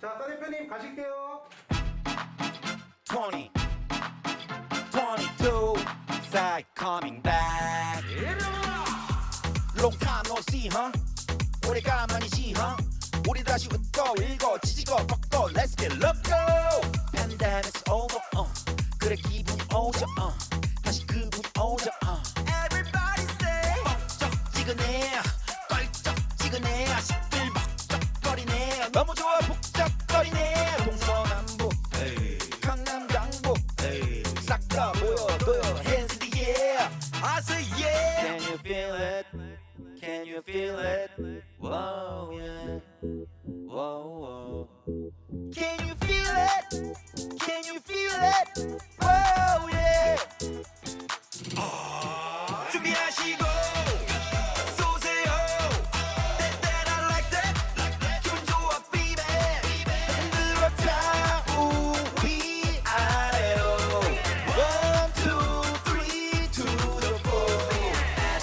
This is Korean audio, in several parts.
자, 싸 대표님 가실게요. 20, 22, side coming back. Long time no see, huh? 오래간만이지, huh? 우리 다시 웃고 읽고 찢고 벗고 Let's get loco. Pandemic's over, 그래 기분이 오죠, 다시 그분이 오죠, Everybody say 뻑적지근해, 껄쩍지근해, 시끌벅적거리네. 너무 좋아 북적거리네. 동서남북 강남 강북 싹 다 보여줘요. Hands in the air, I say yeah. Can you feel it? Can you feel it? Whoa, yeah. Whoa, whoa. Can you feel it? Can you feel it? Whoa, yeah. 준비하시고 쏘세요. That I like that. 기분 좋아, baby. 흔들어차 우위 아래로. 1, 2, 3 to the 4.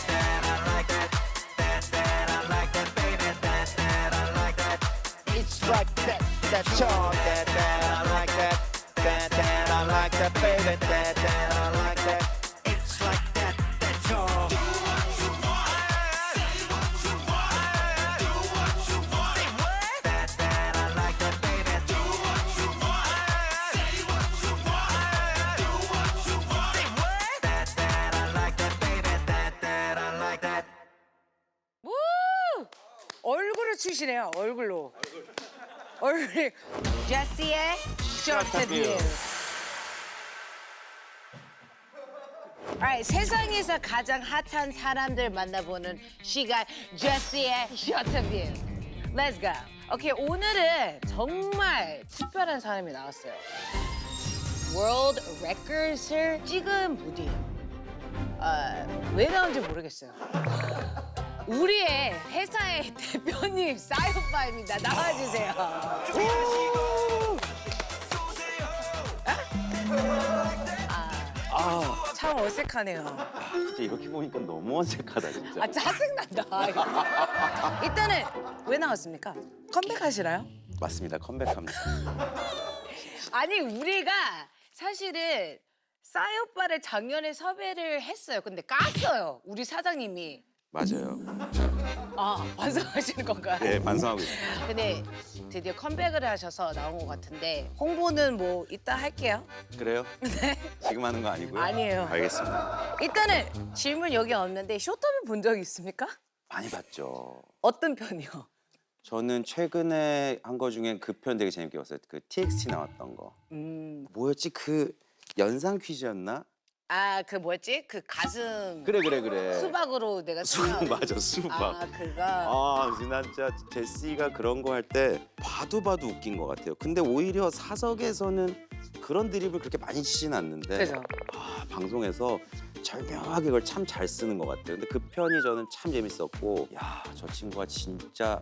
That I like that. That I like that, baby. That I like that. It's like that. That's all. That I like that. That I like that, baby. That I like that. It's like that. That's all. Do what you want. Say what you want. Do what you want. Say what? That I like that, baby. Do what you want. Say what you want. Do what you want. Say what? That I like that, baby. That I like that. 우! 얼굴을 치시네요. 얼굴로. 얼굴이 제시의 쇼트뷰. Alright, 세상에서 가장 핫한 사람들 만나보는 시간 제시의 쇼트뷰. Let's go. 오케이, 오늘은 정말 특별한 사람이 나왔어요. World Records을 찍은 분이 왜 나온지 모르겠어요. 우리의 회사의 대표님 싸이오빠입니다. 나와주세요. 참 어색하네요. 진짜 이렇게 보니까 너무 어색하다 진짜. 아 짜증난다. 일단은 왜 나왔습니까? 컴백하시나요? 맞습니다. 컴백합니다. 아니 우리가 사실은 싸이오빠를 작년에 섭외를 했어요. 근데 깠어요. 우리 사장님이. 맞아요. 아 반성하시는 건가요? 네, 반성하고 있습니다. 근데 드디어 컴백을 하셔서 나온 것 같은데 홍보는 뭐 이따 할게요. 그래요? 네. 지금 하는 거 아니고요? 아니에요. 알겠습니다. 일단은 질문 여기 없는데 쇼타임 본 적 있습니까? 많이 봤죠. 어떤 편이요? 저는 최근에 한 거 중에 그 편 되게 재밌게 봤어요. 그 TXT 나왔던 거. 뭐였지? 그 연상 퀴즈였나? 아 그 뭐였지? 그 가슴 그래. 수박으로 내가 맞아, 수박. 아 그거 아, 진짜 제시가 그런 거 할 때 봐도 웃긴 것 같아요. 근데 오히려 사석에서는 그런 드립을 그렇게 많이 치진 않는데 그죠. 방송에서 절묘하게 그걸 참 잘 쓰는 것 같아요. 근데 그 편이 저는 참 재밌었고, 야, 저 친구가 진짜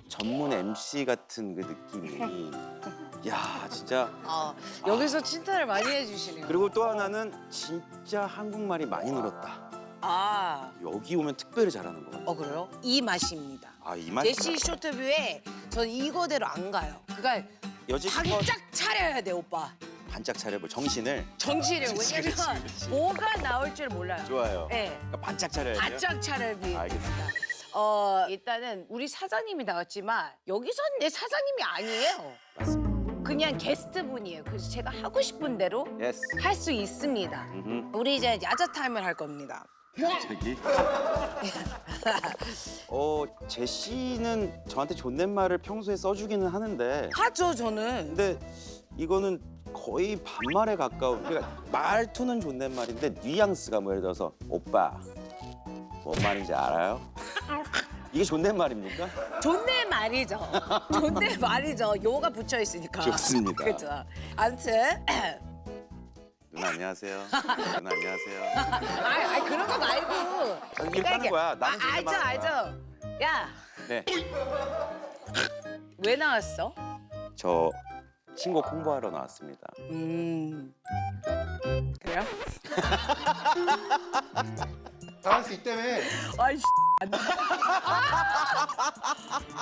전문 MC 같은 그 느낌이, 야, 진짜. 여기서 칭찬을 많이 해주시네요. 그리고 또 하나는 진짜 한국말이 많이 늘었다. 아, 여기 오면 특별히 잘하는 것 같아요. 그래요? 이 맛입니다. 아, 이 맛이 제시 쇼트뷰에 전 이거대로 안 가요. 그러니까 여지껏 반짝 차려야 돼 오빠. 반짝 차려볼 정신을. 정신을 왜냐면 뭐가 나올 줄 몰라요. 좋아요. 네. 그러니까 반짝 차려야 돼요. 바짝 차려야 알겠습니다. 일단은 우리 사장님이 나왔지만 여기선 내 사장님이 아니에요. 맞습니다. 그냥 게스트분이에요. 그래서 제가 하고 싶은 대로 예스. 할 수 있습니다. 우리 이제 야자 타임을 할 겁니다. 저기. 제시는 저한테 존댓말을 평소에 써주기는 하는데, 하죠 저는. 근데 이거는 거의 반말에 가까운. 그러니까 말투는 존댓말인데 뉘앙스가 뭐 예를 들어서 오빠 뭔 말인지 알아요? 이게 존댓말입니까? 존댓말이죠. 존댓말이죠. 요가 붙여 있으니까. 좋습니다. 그렇죠. 아무튼 누나 안녕하세요. 누나 안녕하세요. 아이 그런 거 말고. 이렇게 하는 거야. 나는 알죠 존댓말 하는 거야. 알죠. 야 네, 왜 나왔어? 저 신곡 홍보하러 나왔습니다. 그래요? 잘할 수 있다며. 아이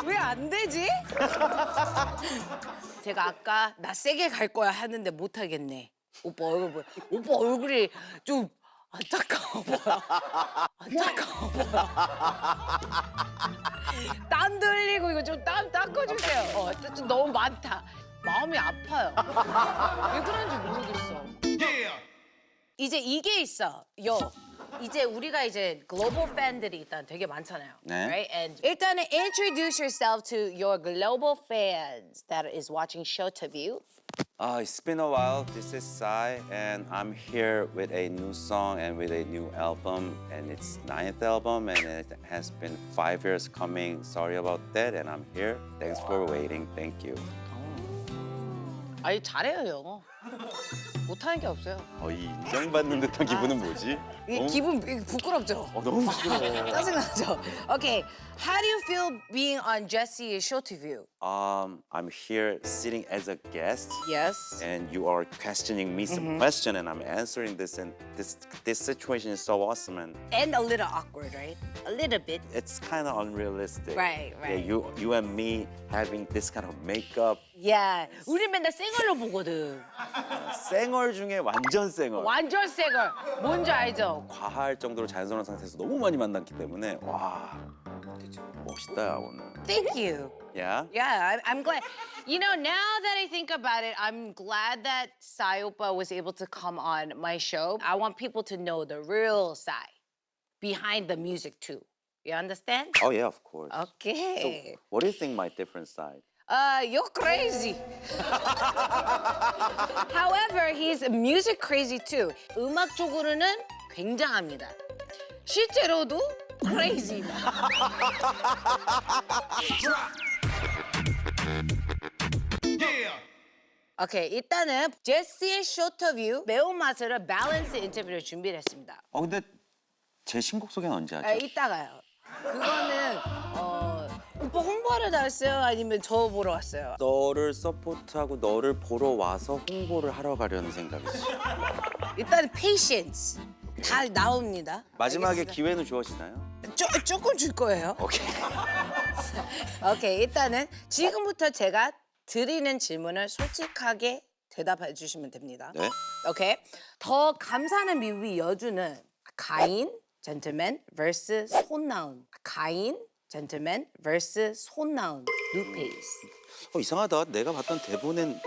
왜 안 되지? 제가 아까 나 세게 갈 거야 하는데 못 하겠네. 오빠 얼굴 보여. 오빠 얼굴이 좀 안타까워 보여. 안타까워 보여. 땀도 흘리고 이거 좀 땀 닦아주세요. 좀 너무 많다. 마음이 아파요. 왜 그런지 모르겠어. 이제 이게 있어. 이제 우리가 이제 글로벌 팬들이 일단 되게 많잖아요. 네. Right? And 일단은 introduce yourself to your global fans that is watching Showteview. It's been a while. This is Sai, and I'm here with a new song and with a new album, and it's 9th album, and it has been 5 years coming. Sorry about that, and I'm here. Thanks for waiting. Thank you. 아니 잘해요 영어. 못하는 게 없어요. 이 인정받는 듯한 기분은 뭐지? 이 기분 부끄럽죠? 너무 부끄러워. 짜증나죠? Okay, how do you feel being on Jesse's Showteview? I'm here sitting as a guest. Yes. And you are questioning me some question, and I'm answering this, and this situation is so awesome, and And a little awkward, right? A little bit. it's kind of unrealistic. Right, right. Yeah, you and me having this kind of makeup. Yeah. 우리 맨날 생얼로 보거든. 쌩얼 중에 완전 쌩얼. 완전 생얼. 뭔지 알죠? 과할 정도로 자연스러운 상태에서 너무 많이 만났기 때문에 와 멋있다 오늘. Thank you. Yeah. Yeah, I'm glad. You know, now that I think about it, I'm glad that Sai Oppa was able to come on my show. I want people to know the real Sai behind the music too. You understand? Oh yeah, of course. Okay. What do you think my different side? You're crazy. However, he's music crazy too. 음악 쪽으로는 굉장합니다. 실제로도 crazy입니다. 오케이, 일단은 제시의 쇼터뷰 매운맛으로 밸런스 인터뷰를 준비를 했습니다. 근데 제 신곡 소개는 언제 하죠? 이따가요. 그거는 오빠 홍보하러 나왔어요? 아니면 저 보러 왔어요? 너를 서포트하고 너를 보러 와서 홍보를 하러 가려는 생각이지. 일단 patience 다 나옵니다. 마지막에 알겠습니다. 기회는 주어지나요? 조금 줄 거예요. 오케이. 오케이, 일단은 지금부터 제가 드리는 질문을 솔직하게 대답해 주시면 됩니다. 네. 오케이. 더 감사하는 뮤비 여주는 가인, 젠틀맨 vs 손나은. 가인, 젠틀맨 vs 손나은. 뉴페이스. 이상하다. 내가 봤던 대본엔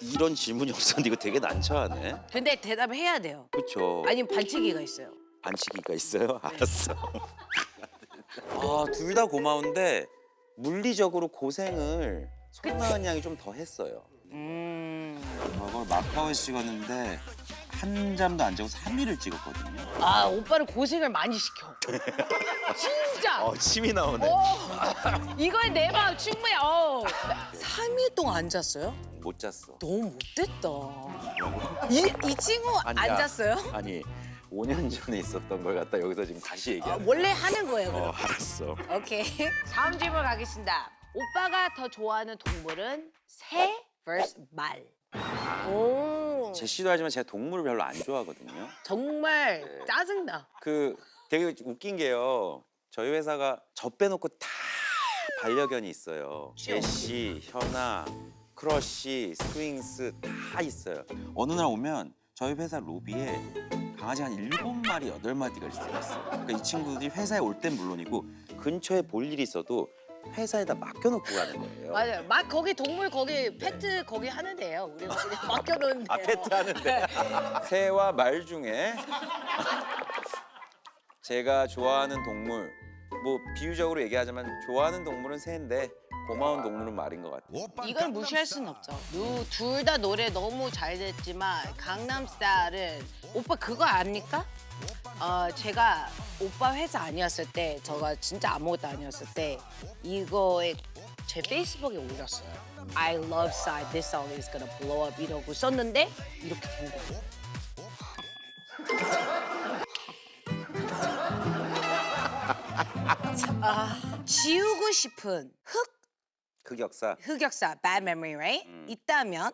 이런 질문이 없었는데 이거 되게 난처하네. 근데 대답해야 돼요. 그렇죠. 아니면 반칙이가 있어요. 반칙이가 있어요? 알았어. 둘 다 고마운데 물리적으로 고생을 손나은 양이 좀 더 했어요. 저걸 마카오에 찍었는데 한 잠도 안 자고 3일을 찍었거든요. 오빠는 고생을 많이 시켜. 진짜. 침이 나오네. 이걸 내 마음 충분히. 3일 동안 안 잤어요? 못 잤어. 너무 못됐다. 이 친구 안 아니야. 잤어요? 아니 5년 전에 있었던 걸 갖다 여기서 지금 다시 얘기하는 원래 하는 거예요, 그럼. 알았어. 오케이. 다음 질문 가겠습니다. 오빠가 더 좋아하는 동물은 새 vs 말. 오. 제시도 하지만 제가 동물을 별로 안 좋아하거든요. 정말 짜증나. 되게 웃긴 게요. 저희 회사가 저 빼놓고 다 반려견이 있어요. 제시, 현아, 크러쉬, 스윙스 다 있어요. 어느 날 오면 저희 회사 로비에 강아지 한 7마리, 8마리가 있어요. 그러니까 이 친구들이 회사에 올 땐 물론이고 근처에 볼 일이 있어도 회사에다 맡겨놓고 가는 거예요. 맞아요. 거기 동물 거기 페트 거기 하는데요. 우리가 그냥 맡겨놓는데. 페트 하는데. 새와 말 중에 제가 좋아하는 동물, 뭐 비유적으로 얘기하자면 좋아하는 동물은 새인데 고마운 동물은 말인 것 같아요. 이걸 무시할 수는 없죠. 둘 다 노래 너무 잘 됐지만 강남스타일은 오빠 그거 압니까? 제가 오빠 회사 아니었을 때, 제가 진짜 아무것도 아니었을 때 이거에 제 페이스북에 올렸어요. I love Psy, this song is gonna blow up 이러고 썼는데 이렇게 된 거예요. 지우고 싶은 흑역사 bad memory, right? 있다면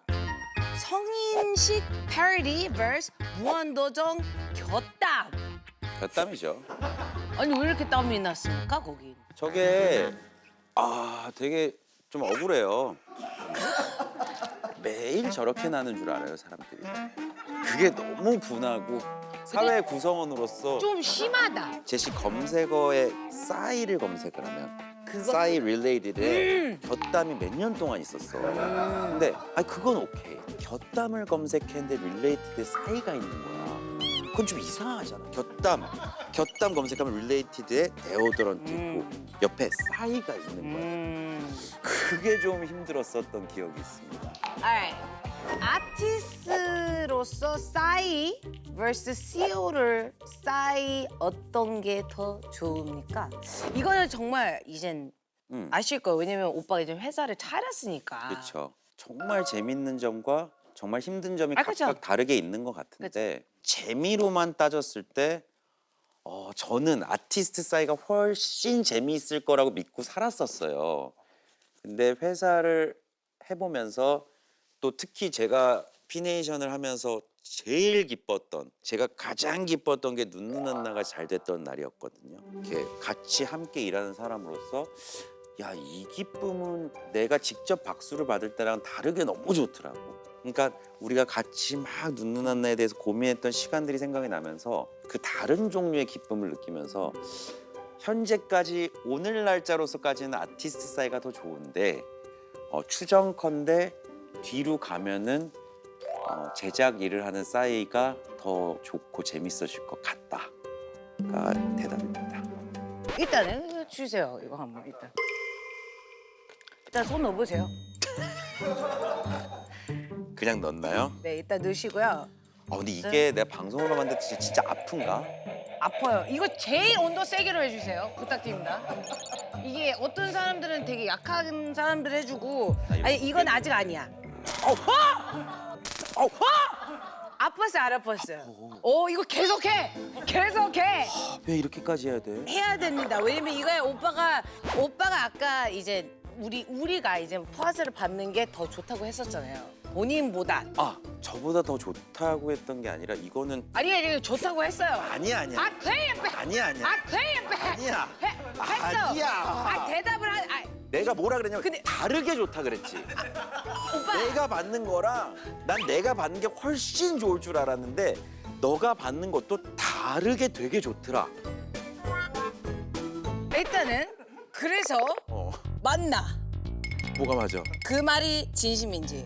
성인식 parody vs 무한도전 곁담. 곁담이죠. 아니 왜 이렇게 땀이 났습니까 거기? 저게 되게 좀 억울해요. 매일 저렇게 나는 줄 알아요, 사람들이. 그게 너무 분하고 사회 구성원으로서 좀 심하다. 제시 검색어에 싸이를 검색을 하면 그거 싸이 릴레이티드에 곁담이 몇 년 동안 있었어. 근데 그건 오케이. 곁담을 검색했는데 릴레이티드에 싸이가 있는 거야. 그건 좀 이상하잖아. 곁담 검색하면 릴레이티드에 데오더런트 있고 옆에 싸이가 있는 거야. 그게 좀 힘들었었던 기억이 있습니다. 아티스트로서 싸이 vs CEO를 싸이 어떤 게 더 좋습니까? 이거는 정말 이젠 아실 거예요. 왜냐면 오빠가 이제 회사를 차렸으니까. 그렇죠. 정말 재밌는 점과 정말 힘든 점이 그쵸. 각각 다르게 있는 것 같은데 재미로만 따졌을 때 저는 아티스트 싸이가 훨씬 재미있을 거라고 믿고 살았었어요. 근데 회사를 해보면서 또 특히 제가 피네이션을 하면서 제가 가장 기뻤던 게 눈누난나가 잘 됐던 날이었거든요. 이렇게 같이 함께 일하는 사람으로서 야, 이 기쁨은 내가 직접 박수를 받을 때랑 다르게 너무 좋더라고. 그러니까 우리가 같이 막 눈누난나에 대해서 고민했던 시간들이 생각이 나면서 그 다른 종류의 기쁨을 느끼면서 현재까지 오늘 날짜로서까지는 아티스트 사이가 더 좋은데 추정컨대 뒤로 가면은 제작 일을 하는 싸이가 더 좋고 재밌어질 것 같다가 대답입니다. 일단은 이거 주세요. 이거 한번 일단 손 넣어보세요. 그냥 넣나요? 네, 일단 넣으시고요. 근데 이게 내가 방송으로 만들 때 진짜 아픈가? 아파요. 이거 제일 온도 세게로 해주세요. 부탁드립니다. 이게 어떤 사람들은 되게 약한 사람들 해주고 아니 이건 아직 아니야. 아팠어요, 안 아팠어요? 이거 계속해! 계속해! 왜 이렇게까지 해야 돼? 해야 됩니다. 왜냐면 이거야 오빠가 아까 이제 우리가 이제 퍼즐을 받는 게 더 좋다고 했었잖아요. 본인보다. 저보다 더 좋다고 했던 게 아니라 이거는 아니 좋다고 했어요. 아니야. 그래 옆에. 아니야. 그래 옆에. 아니야. 했어. 아니야. 대답을 내가 뭐라 그랬냐면 근데- 다르게 좋다 그랬지. 오빠. 내가 받는 거랑 난 내가 받는 게 훨씬 좋을 줄 알았는데 너가 받는 것도 다르게 되게 좋더라. 일단은 그래서 맞나? 뭐가 맞아? 그 말이 진심인지.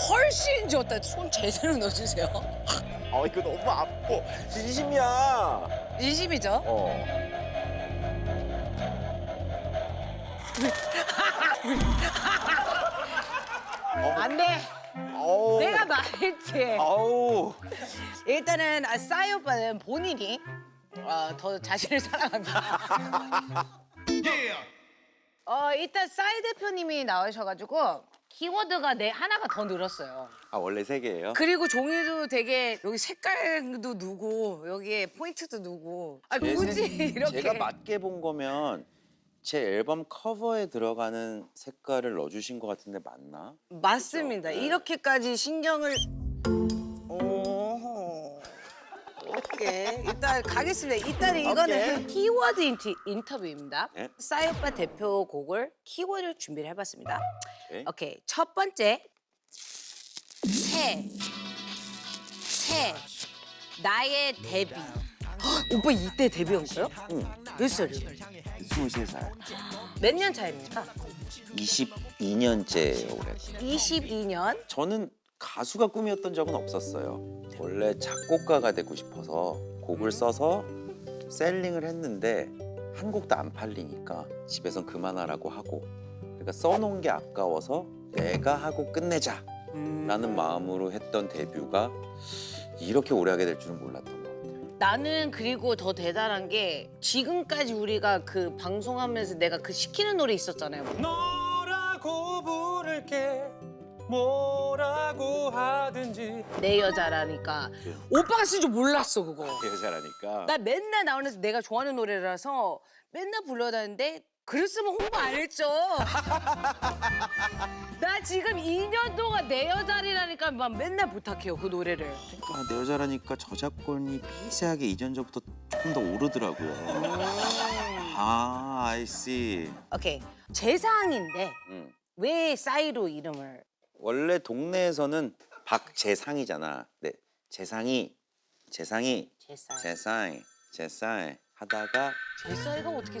훨씬 좋다. 손 제대로 넣어주세요. 이거 너무 아파. 진심이야. 진심이죠? 안 돼. 내가 말했지. 아우. 일단은 싸이 오빠는 본인이 더 자신을 사랑합니다. 일단 싸이 대표님이 나오셔가지고 키워드가 하나가 더 늘었어요. 원래 3개예요? 그리고 종이도 되게 여기 색깔도 누고 여기에 포인트도 누고. 굳이 이렇게. 제가 맞게 본 거면 제 앨범 커버에 들어가는 색깔을 넣어주신 것 같은데 맞나? 맞습니다. 그렇죠? 네. 이렇게까지 신경을. 오케이. 일단 가겠습니다. 일단 이거는 키워드 인터뷰입니다. 네. 싸이 오빠 대표 곡을 키워드를 준비를 해봤습니다. 오케이. 오케이. 첫 번째. 새. 나의 데뷔. 오빠 이때 데뷔한 거예요? 응. 몇 살이요? 23살. 몇 년 차입니까? 22년째예요, 올해. 22년. 저는 가수가 꿈이었던 적은 없었어요. 원래 작곡가가 되고 싶어서 곡을 써서 셀링을 했는데 한 곡도 안 팔리니까 집에선 그만하라고 하고 그러니까 써놓은 게 아까워서 내가 하고 끝내자라는 마음으로 했던 데뷔가 이렇게 오래 하게 될 줄은 몰랐던 것 같아요. 나는 그리고 더 대단한 게 지금까지 우리가 그 방송하면서 내가 그 시키는 노래 있었잖아요. 너라고 부를게 뭐라고 하든지. 내 여자라니까. 오빠가 쓴 줄 몰랐어 그거. 여자라니까. 나 맨날 나오면서 내가 좋아하는 노래라서 맨날 불러다니는데 그랬으면 홍보 안 했죠. 나 지금 2년 동안 내 여자리라니까 막 맨날 부탁해요 그 노래를. 내 여자라니까 저작권이 미세하게 이전 전부터 조금 더 오르더라고요. 아, I see. 오케이. 재상인데 음. 왜 싸이로 이름을? 원래 동네에서는 박재상이잖아. 네, 재상이 재싸이. 하다가 재싸이가 어떻게?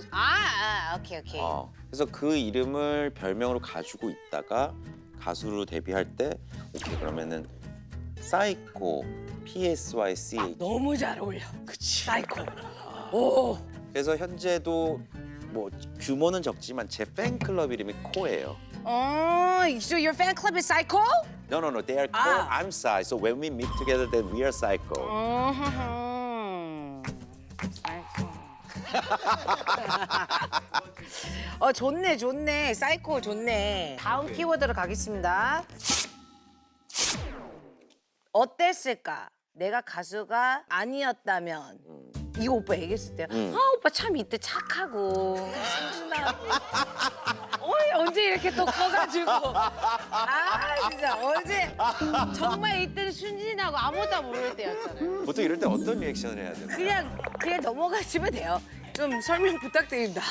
오케이. 그래서 그 이름을 별명으로 가지고 있다가 가수로 데뷔할 때 오케이 그러면은 사이코 PSYCH 너무 잘 어울려. 그치. 사이코. 오. 그래서 현재도 뭐 규모는 적지만 제 팬클럽 이름이 코예요. So your fan club is Psycho? No, they are co. I'm Psy. So when we meet together, then we are Psycho. 좋네. 사이코 좋네. 다음 키워드로 가겠습니다. 어땠을까? 내가 가수가 아니었다면. 이거 오빠 얘기했을 때, 오빠 참 이때 착하고 순진하고. 언제 이렇게 또 커가지고. 진짜 언제 정말 이때는 순진하고 아무것도 모를 때였잖아요. 보통 이럴 때 어떤 리액션을 해야 되나? 그냥 넘어가시면 돼요. 좀 설명 부탁드립니다.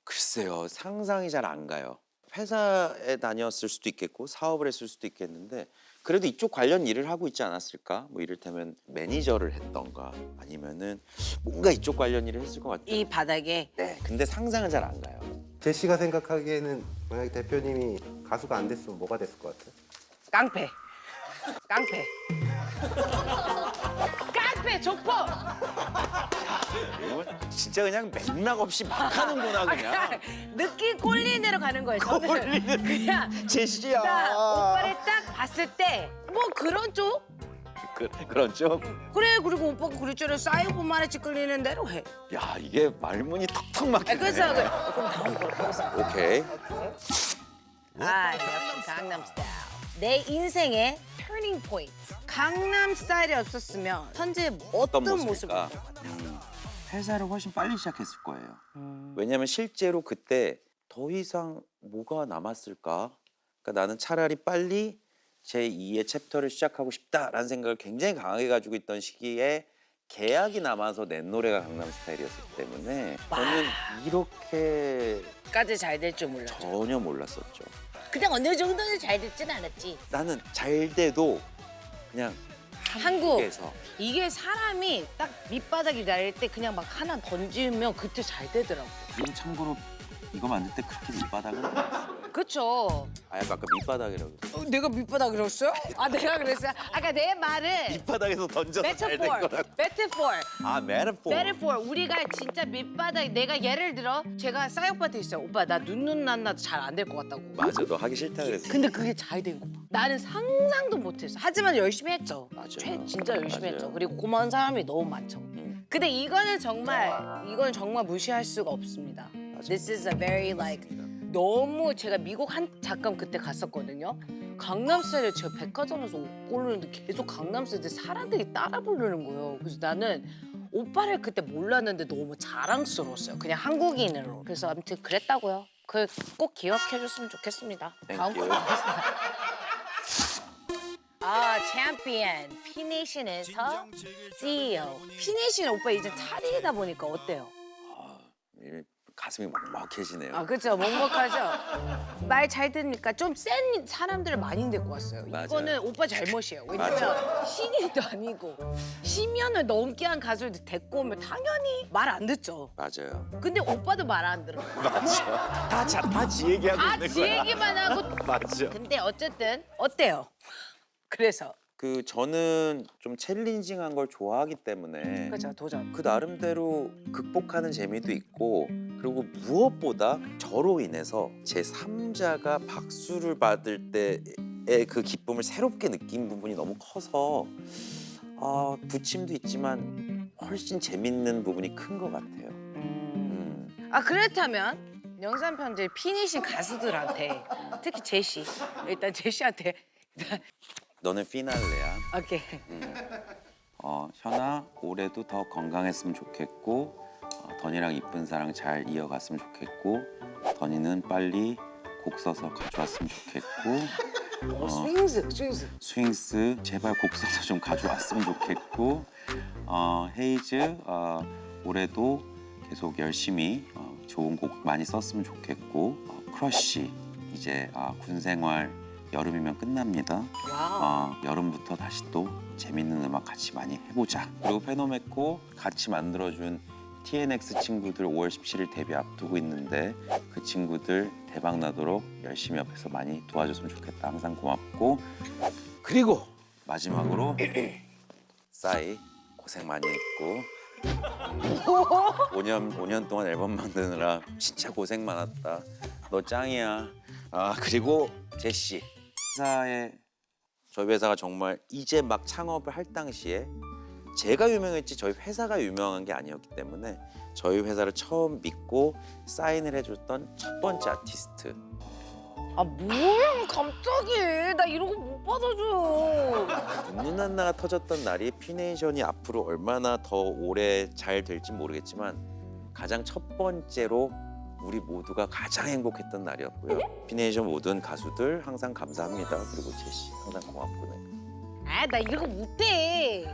글쎄요, 상상이 잘 안 가요. 회사에 다녔을 수도 있겠고 사업을 했을 수도 있겠는데 그래도 이쪽 관련 일을 하고 있지 않았을까? 뭐 이를테면 매니저를 했던가 아니면은 뭔가 이쪽 관련 일을 했을 것 같아요. 이 바닥에 네, 근데 상상은 잘 안 가요. 제시가 생각하기에는 만약에 대표님이 가수가 안 됐으면 뭐가 됐을 것 같아요? 깡패, 족보. 이건 진짜 그냥 맥락 없이 막 하는구나 그냥. 느낌 꼴리는 대로 가는 거예요. 저는 그냥 제시야. 딱 오빠를 딱 봤을 때 뭐 그런 쪽. 그런 쪽. 그래 그리고 오빠가 그랬잖아요. 사이버만에 찌끌리는 대로 해. 야 이게 말문이 턱턱 막히네. 그래서 그럼 다음 거 가겠습니다. 오케이. 역시 강남 스타일. 내 인생의 터닝 포인트. 강남 스타일이 없었으면 현재 어떤 모습일까? 모습일까? 회사를 훨씬 빨리 시작했을 거예요. 왜냐면 실제로 그때 더 이상 뭐가 남았을까? 그러니까 나는 차라리 빨리 제 2의 챕터를 시작하고 싶다라는 생각을 굉장히 강하게 가지고 있던 시기에 계약이 남아서 낸 노래가 강남 스타일이었기 때문에 저는 이렇게까지 잘 될 줄 몰랐죠. 전혀 몰랐었죠. 그냥 어느 정도는 잘 됐진 않았지. 나는 잘 돼도 그냥 한국에서 이게 사람이 딱 밑바닥이 날 때 그냥 막 하나 던지면 그때 잘 되더라고. 지금 참고로 이거 만들 때 그렇게 밑바닥은 아니었어요. 그쵸. 아까 밑바닥이라고 그랬어. 내가 밑바닥이라고 했어요? 내가 그랬어요? 아까 내 말은 밑바닥에서 던져서 잘 된 거라고. 메타포. 메타포. 우리가 진짜 밑바닥 내가 예를 들어 제가 싸이 오빠한테 있어요. 오빠 나 눈 난나도 잘 안 될 것 같다고. 맞아, 너 하기 싫다 그랬어. 근데 그게 잘 된 거야. 나는 상상도 못했어. 하지만 열심히 했죠. 맞아요. 진짜 열심히 맞아요. 했죠. 그리고 고마운 사람이 너무 많죠. 근데 이건 정말 무시할 수가 없습니다. This is a very 너무 제가 미국 잠깐 그때 갔었거든요. 강남스타일에 제가 백화점에서 옷 고르는데 계속 강남스타일 사람들이 따라 부르는 거예요. 그래서 나는 오빠를 그때 몰랐는데 너무 자랑스러웠어요. 그냥 한국인으로. 그래서 아무튼 그랬다고요. 그 꼭 기억해줬으면 좋겠습니다. 다음 거 가겠습니다. 챔피언 피네이션에서 CEO. 피네이션 오빠 이제 차리다 보니까 어때요? 가슴이 먹먹해지네요. 그렇죠. 먹먹하죠. 말 잘 듣니까 좀 센 사람들을 많이 데리고 왔어요. 맞아요. 이거는 오빠 잘못이에요. 왜냐면 신인도 아니고 10년을 넘게 한 가수를 데리고 오면 당연히 말 안 듣죠. 맞아요. 근데 오빠도 말 안 들어요. 맞아. 다지 얘기하고 있는 지 거야. 얘기만 하고. 맞아. 근데 어쨌든 어때요? 그래서. 저는 좀 챌린징한 걸 좋아하기 때문에 그렇죠. 도전. 그 나름대로 극복하는 재미도 있고 그리고 무엇보다 저로 인해서 제 3자가 박수를 받을 때의 그 기쁨을 새롭게 느낀 부분이 너무 커서 부침도 있지만 훨씬 재밌는 부분이 큰 것 같아요. 그렇다면 영상 편지 피니신 가수들한테 특히 제시 일단 제시한테 너는 피날레야. 오케이. 현아 올해도 더 건강했으면 좋겠고 던이랑 이쁜 사랑 잘 이어갔으면 좋겠고 던이는 빨리 곡 써서 가져왔으면 좋겠고 스윙스. 제발 곡 써서 좀 가져왔으면 좋겠고 헤이즈 올해도 계속 열심히 좋은 곡 많이 썼으면 좋겠고 크러쉬 이제 군 생활 여름이면 끝납니다. 와우. 여름부터 다시 또 재밌는 음악 같이 많이 해보자. 그리고 페노메코 같이 만들어준 TNX 친구들 5월 17일 데뷔 앞두고 있는데 그 친구들 대박 나도록 열심히 옆에서 많이 도와줬으면 좋겠다. 항상 고맙고 그리고 마지막으로 싸이 고생 많이 했고 5년 동안 앨범 만드느라 진짜 고생 많았다. 너 짱이야. 그리고 제시 저희 회사가 정말 이제 막 창업을 할 당시에 제가 유명했지 저희 회사가 유명한 게 아니었기 때문에 저희 회사를 처음 믿고 사인을 해줬던 첫 번째 아티스트. 뭐야 갑자기. 나 이런 거 못 받아줘요. 눈 하나가 터졌던 날이 피네이션이 앞으로 얼마나 더 오래 잘 될지 모르겠지만 가장 첫 번째로 우리 모두가 가장 행복했던 날이었고요. 피네이션 모든 가수들 항상 감사합니다. 그리고 제시 항상 고맙고. 나 이런 거 못해.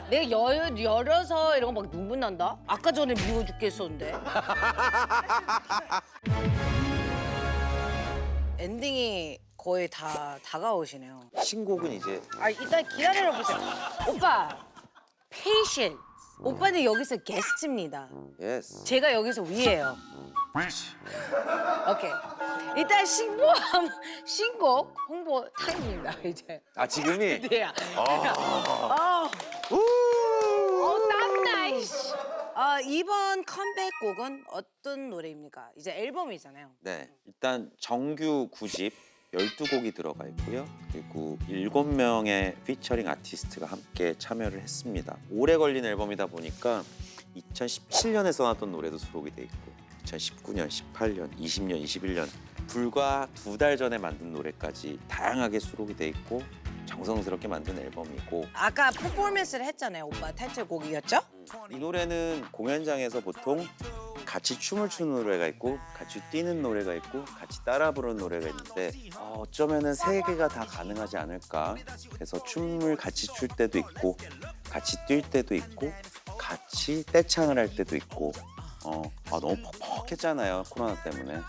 내가 열어서 이런 거 막 눈물 난다? 아까 전에 미워 죽겠었는데. 엔딩이 거의 다 다가오시네요. 신곡은 이제 일단 기다려보세요. 오빠, patient. 오빠는 여기서 게스트입니다. 예스. 제가 여기서 위에요. 오케이. 일단 신곡 홍보 타임입니다, 이제. 지금이? 네. 땀나, 이씨. 이번 컴백곡은 어떤 노래입니까? 이제 앨범이잖아요. 네. 일단 정규 9집 12곡이 들어가 있고요. 그리고 7명의 피처링 아티스트가 함께 참여를 했습니다. 오래 걸린 앨범이다 보니까 2017년에 써놨던 노래도 수록이 돼 있고 2019년, 18년, 20년, 21년 불과 2달 전에 만든 노래까지 다양하게 수록이 돼 있고 정성스럽게 만든 앨범이고 아까 퍼포먼스를 했잖아요, 오빠. 타이틀곡이었죠? 이 노래는 공연장에서 보통 같이 춤을 추는 노래가 있고 같이 뛰는 노래가 있고 같이 따라 부르는 노래가 있는데 어쩌면은 세 개가 다 가능하지 않을까. 그래서 춤을 같이 출 때도 있고 같이 뛸 때도 있고 같이 떼창을 할 때도 있고 너무 퍽퍽했잖아요, 코로나 때문에.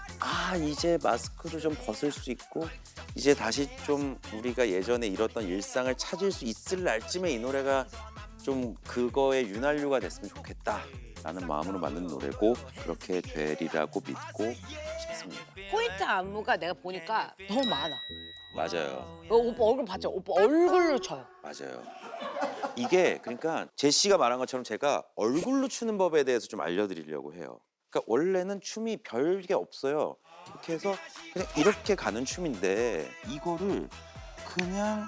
이제 마스크를 좀 벗을 수 있고 이제 다시 좀 우리가 예전에 잃었던 일상을 찾을 수 있을 날쯤에 이 노래가 좀 그거의 윤활유가 됐으면 좋겠다라는 마음으로 만든 노래고 그렇게 되리라고 믿고 싶습니다. 포인트 안무가 내가 보니까 너무 많아. 맞아요. 오빠 얼굴 봤죠? 오빠 얼굴로 쳐요. 맞아요. 이게 그러니까 제시가 말한 것처럼 제가 얼굴로 추는 법에 대해서 좀 알려드리려고 해요. 그러니까 원래는 춤이 별게 없어요. 이렇게 해서 그냥 이렇게 가는 춤인데 이거를 그냥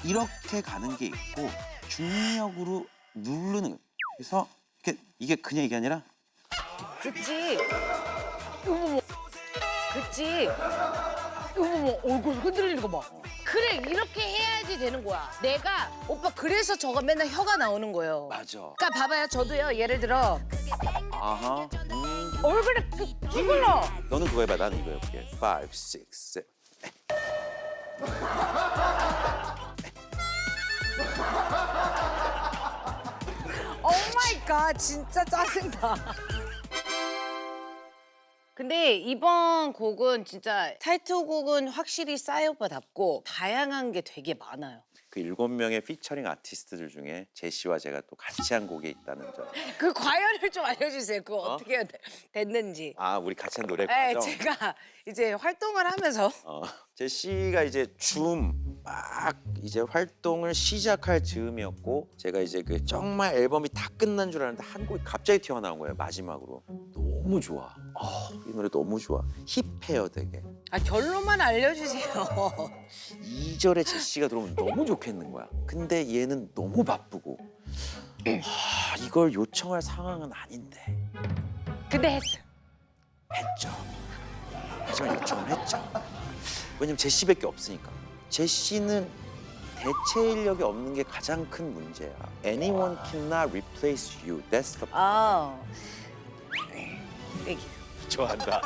이렇게 가는 게 있고 중력으로 누르는 거예요. 그래서 이게 그냥 이게 아니라 그치? 어머머. 그치? 어머머, 얼굴 흔들리는 거 봐. 그래, 이렇게 해야지 되는 거야. 내가, 오빠, 그래서 저거 맨날 혀가 나오는 거예요. 맞아. 그러니까 봐봐요, 저도요, 예를 들어. 아하. 얼굴에 이걸로. 너는 그거 해봐. 나는 이거 해볼게. 5, 6, 7. 오 마이 갓, 진짜 짜증나. 근데 이번 곡은 진짜 타이틀곡은 확실히 싸이 오빠답고 다양한 게 되게 많아요. 그 7명의 피처링 아티스트들 중에 제시와 제가 또 같이 한 곡에 있다는 점. 그 과연을 좀 알려주세요. 그거 어떻게 됐는지. 우리 같이 한 노래 네, 과정. 제가 이제 활동을 하면서 제시가 이제 막 이제 활동을 시작할 즈음이었고 제가 이제 그 정말 앨범이 다 끝난 줄 알았는데 한 곡이 갑자기 튀어나온 거예요. 마지막으로. 너무 좋아. 이 노래 너무 좋아. 힙해요 되게. 결론만 알려주세요. 2절에 제시가 들어오면 너무 좋겠는 거야. 근데 얘는 너무 바쁘고 이걸 요청할 상황은 아닌데 근데 했어요. 했죠. 하지만 요청을 했죠. 왜냐면 제시밖에 없으니까. 제시는 대체 인력이 없는 게 가장 큰 문제야. Anyone cannot replace you. That's the 땡큐. 좋아한다.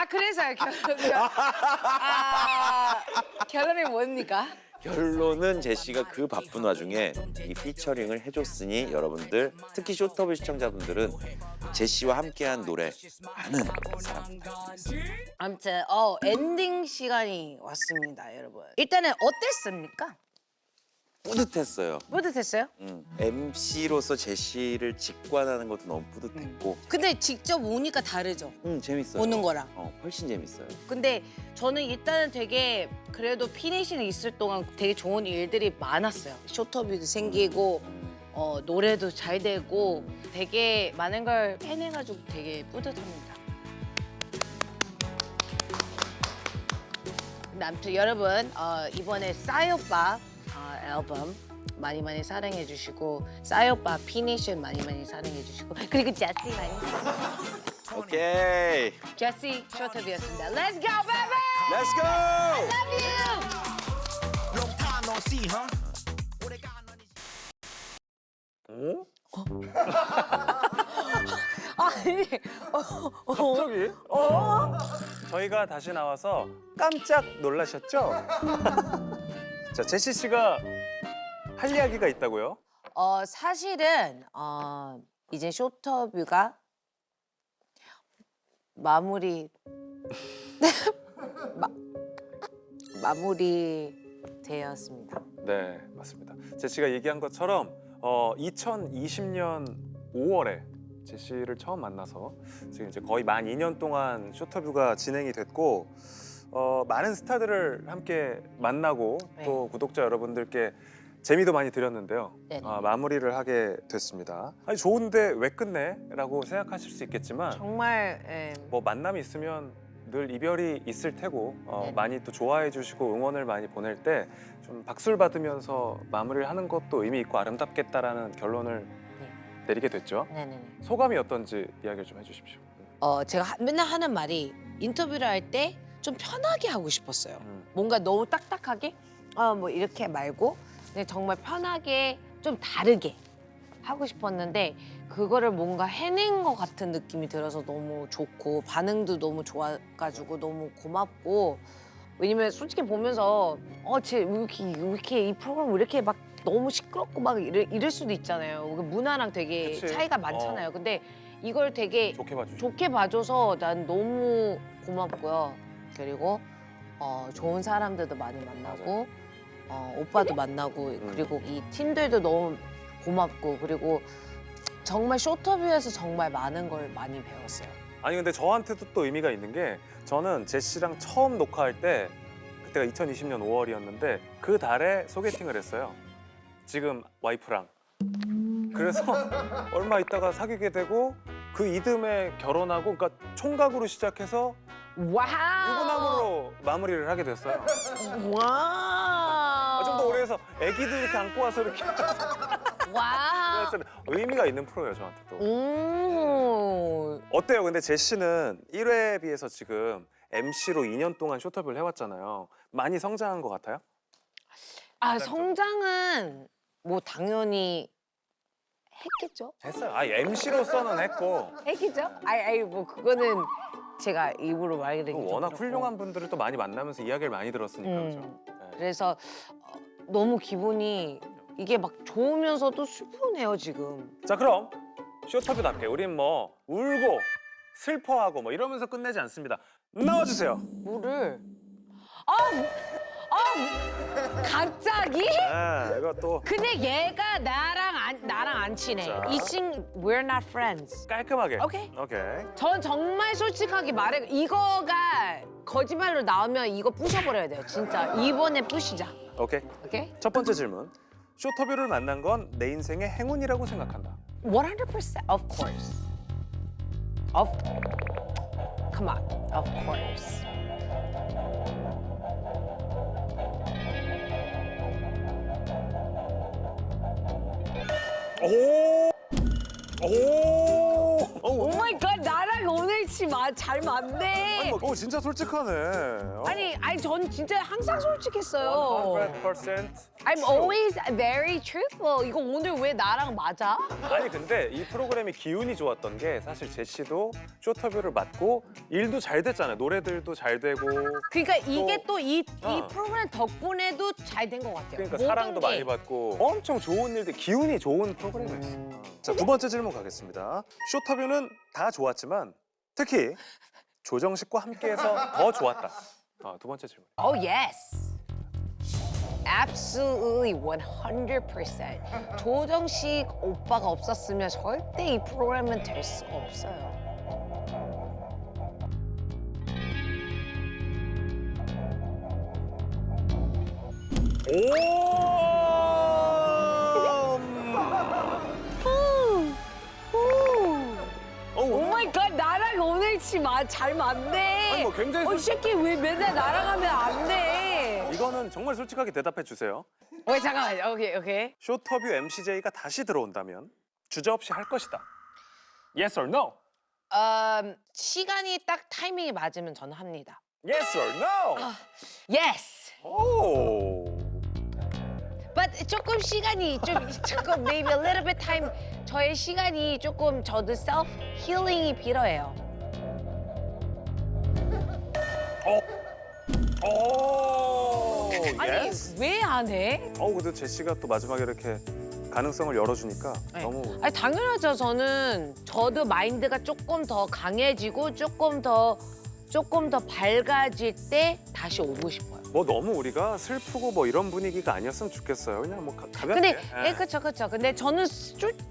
그래서요, 결론이 뭡니까? 결론은 제시가 그 바쁜 와중에 이 피처링을 해줬으니 여러분들 특히 쇼터브 시청자분들은 제시와 함께한 노래 많은 사랑 부탁드리겠습니다. 아무튼 엔딩 시간이 왔습니다, 여러분. 일단은 어땠습니까? 뿌듯했어요. 뿌듯했어요? MC로서 제시를 직관하는 것도 너무 뿌듯했고 근데 직접 오니까 다르죠, 재밌어요. 오는 거랑. 훨씬 재밌어요. 근데 저는 일단은 되게 그래도 피니시는 있을 동안 되게 좋은 일들이 많았어요. 쇼터뷰도 생기고 노래도 잘 되고 되게 많은 걸 해내가지고 되게 뿌듯합니다. 근데 아무튼 여러분 이번에 싸이오빠 앨범 많이 사랑해 주시고 싸이오빠 피니시 많이 사랑해 주시고 그리고 제시 많이 오케이. 제시 쇼터뷰였습니다. Let's go, baby! Let's go! Love you! Long time no see, huh? 아니, 갑자기? 저희가 다시 나와서 깜짝 놀라셨죠? 자, 제시 씨가 할 이야기가 있다고요? 사실은 이제 쇼터뷰가 마무리되었습니다. 네, 맞습니다. 제시가 얘기한 것처럼 2020년 5월에 제시를 처음 만나서 지금 이제 거의 만 2년 동안 쇼터뷰가 진행이 됐고 많은 스타들을 함께 만나고 네. 또 구독자 여러분들께 재미도 많이 드렸는데요. 네. 마무리를 하게 됐습니다. 아니 좋은데 왜 끝내? 라고 생각하실 수 있겠지만 정말 뭐 만남이 있으면 늘 이별이 있을 테고 네. 많이 또 좋아해 주시고 응원을 많이 보낼 때 좀 박수를 받으면서 마무리를 하는 것도 의미 있고 아름답겠다라는 결론을 내리게 됐죠. 네네네. 소감이 어떤지 이야기를 좀 해주십시오. 제가 맨날 하는 말이 인터뷰를 할 때 좀 편하게 하고 싶었어요. 뭔가 너무 딱딱하게 뭐 이렇게 말고 그냥 정말 편하게 좀 다르게 하고 싶었는데 그거를 뭔가 해낸 것 같은 느낌이 들어서 너무 좋고 반응도 너무 좋아가지고 너무 고맙고 왜냐면 솔직히 보면서 쟤 왜 이렇게 이 프로그램 왜 이렇게 막 너무 시끄럽고 막 이럴 수도 있잖아요. 문화랑 되게 그치. 차이가 많잖아요. 근데 이걸 되게 좋게 봐주시고. 좋게 봐줘서 난 너무 고맙고요. 그리고 좋은 사람들도 많이 만나고 오빠도 만나고 그리고 이 팀들도 너무 고맙고 그리고 정말 쇼터뷰에서 정말 많은 걸 많이 배웠어요. 아니 근데 저한테도 또 의미가 있는 게 저는 제시랑 처음 녹화할 때 그때가 2020년 5월이었는데 그 달에 소개팅을 했어요. 지금 와이프랑. 그래서 얼마 있다가 사귀게 되고 그 이듬해 결혼하고 그러니까 총각으로 시작해서 와우! 유부남으로 마무리를 하게 됐어요. 와우! 좀 더 오래 해서 애기도 이렇게 안고 와서 이렇게 와우! 그래서 의미가 있는 프로예요 저한테 또. 오. 어때요? 근데 제시는 1회에 비해서 지금 MC로 2년 동안 쇼터뷰를 해왔잖아요. 많이 성장한 것 같아요? 성장은 뭐 당연히 했겠죠? 했어요. MC로서는 했고 했겠죠? 뭐 그거는 제가 입으로 말하기 또 좀 워낙 그렇고. 훌륭한 분들을 또 많이 만나면서 이야기를 많이 들었으니까 그죠? 네. 그래서 너무 기분이 이게 막 좋으면서도 슬프네요 지금. 자 그럼 쇼터뷰답게 우린 뭐 울고 슬퍼하고 뭐 이러면서 끝내지 않습니다. 나와주세요. 물을 갑자기? 네, 이거 또 근데 얘가 나랑 안 친해. 자. 이 친구 we're not friends. 깔끔하게. 오케이. 오케이. 전 정말 솔직하게 말해 이거가 거짓말로 나오면 이거 부셔버려야 돼요. 진짜 이번에 부시자. 오케이. 오케이? 첫 번째 질문. 쇼터뷰를 만난 건 내 인생의 행운이라고 생각한다. 100% of course. Come on, of course. 오! 오! 오 마이 갓 나랑 오늘 치 잘 맞네. 오 진짜 솔직하네. 아니 전 진짜 항상 솔직했어요. 100% I'm true. always very truthful. 이거 오늘 왜 나랑 맞아? 아니 근데 이 프로그램이 기운이 좋았던 게 사실 제시도 쇼터뷰를 맡고 일도 잘 됐잖아요. 노래들도 잘 되고 그러니까 이게 또 이 어. 프로그램 덕분에도 잘 된 것 같아요. 그러니까 모든 사랑도 게. 많이 받고 엄청 좋은 일들, 기운이 좋은 프로그램이었어요. 자, 두 번째 질문 가겠습니다. 쇼터뷰는 다 좋았지만 특히 조정식과 함께해서 더 좋았다. 두 번째 질문. Oh yes. Absolutely 100%. 조정식 오빠가 없었으면 절대 이 프로그램은 될 수 없어요. 오 마이 갓 나랑 오늘 잘 맞네. 아니, 뭐 굉장히 이 새끼 왜 맨날 나랑 하면 안 돼? 이거는 정말 솔직하게 대답해 주세요. 잠깐만요. 오케이. 쇼터뷰 MCJ가 다시 들어온다면 주저없이 할 것이다. Yes or no? 시간이 딱 타이밍이 맞으면 저는 합니다. Yes or no? Yes. 오. But 조금 시간이 조금 maybe a little bit time 저의 시간이 조금 저도 self healing이 필요해요. 오. 아니 Yes. 왜 안 해? 근데 제시가 또 마지막에 이렇게 가능성을 열어주니까 네. 너무 아니 당연하죠. 저도 마인드가 조금 더 강해지고 조금 더 밝아질 때 다시 오고 싶어요. 뭐 너무 우리가 슬프고 뭐 이런 분위기가 아니었으면 좋겠어요. 그냥 뭐 가볍게. 근데 예. 그쵸. 근데 저는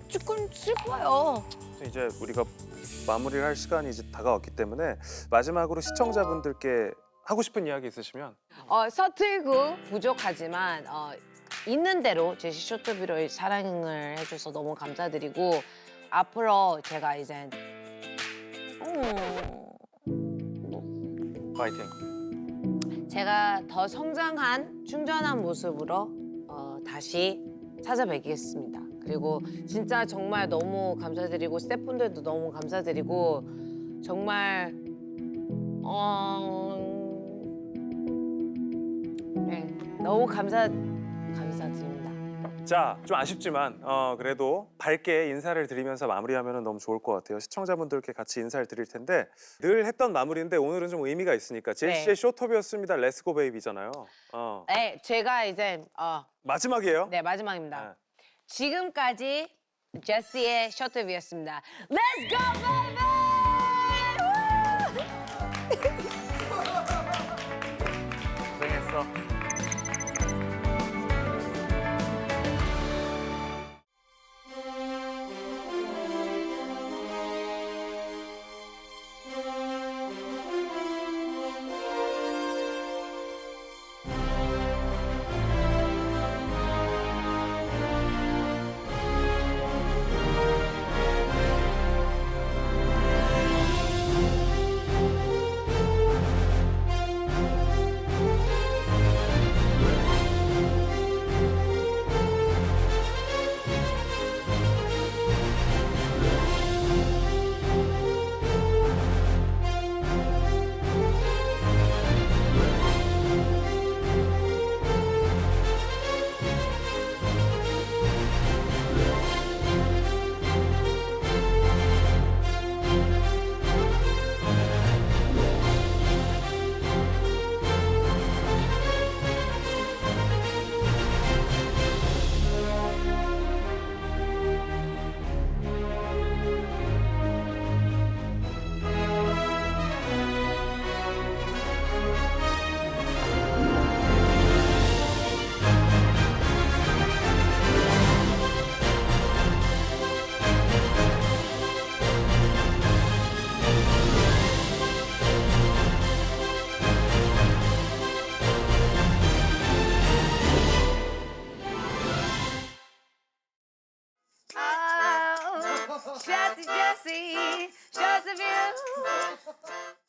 조금 슬퍼요. 이제 우리가 마무리를 할 시간이 이제 다가왔기 때문에 마지막으로 시청자분들께 하고 싶은 이야기 있으시면 서툴고 부족하지만 있는 대로 제시 쇼트뷰를 사랑을 해줘서 너무 감사드리고 앞으로 제가 이제 파이팅. 제가 더 성장한 충전한 모습으로 다시 찾아뵙겠습니다. 그리고 진짜 정말 너무 감사드리고 스태프분들도 너무 감사드리고 정말 네, 너무 감사드립니다. 자, 좀 아쉽지만 그래도 밝게 인사를 드리면서 마무리하면 너무 좋을 것 같아요. 시청자분들께 같이 인사를 드릴 텐데 늘 했던 마무리인데 오늘은 좀 의미가 있으니까 제시의 쇼터뷰였습니다. 렛츠고 베이비잖아요. 네, 제가 이제 마지막이에요. 네 마지막입니다. 네. 지금까지 제시의 쇼트뷰였습니다. Let's go, baby! 고생했어.